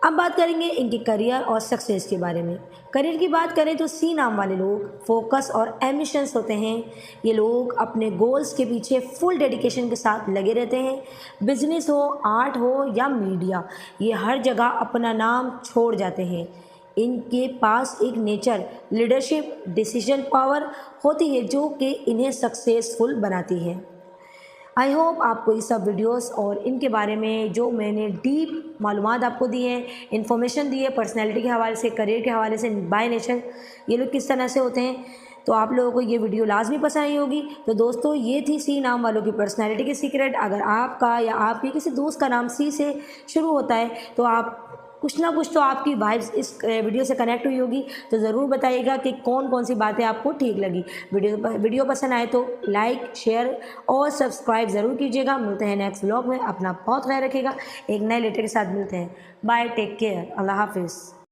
अब बात करेंगे इनके करियर और सक्सेस के बारे में। करियर की बात करें तो सी नाम वाले लोग फोकस और एम्बिशंस होते हैं। ये लोग अपने गोल्स के पीछे फुल डेडिकेशन के साथ लगे रहते हैं। बिजनेस हो, आर्ट हो या मीडिया, ये हर जगह अपना नाम छोड़ जाते हैं। इनके पास एक नेचर, लीडरशिप, डिसीजन पावर होती है जो कि इन्हें सक्सेसफुल बनाती है। आई होप आपको ये सब वीडियोस और इनके बारे में जो मैंने डीप मालूमात आपको दी है, इन्फॉर्मेशन दी है, पर्सनैलिटी के हवाले से, करियर के हवाले से, बाय नेचर ये लोग किस तरह से होते हैं, तो आप लोगों को ये वीडियो लाजमी पसंद आई होगी। तो दोस्तों, ये थी सी नाम वालों की पर्सनैलिटी के सीक्रेट। अगर आपका या आपके किसी दोस्त का नाम सी से शुरू होता है तो आप कुछ ना कुछ तो आपकी वाइब्स इस वीडियो से कनेक्ट हुई होगी। तो ज़रूर बताइएगा कि कौन कौन सी बातें आपको ठीक लगी। वीडियो पसंद आए तो लाइक, शेयर और सब्सक्राइब ज़रूर कीजिएगा। मिलते हैं नेक्स्ट व्लॉग में। अपना बहुत ख्याल रखिएगा। एक नए लेटर के साथ मिलते हैं। बाय, टेक केयर, अल्लाह हाफिज़।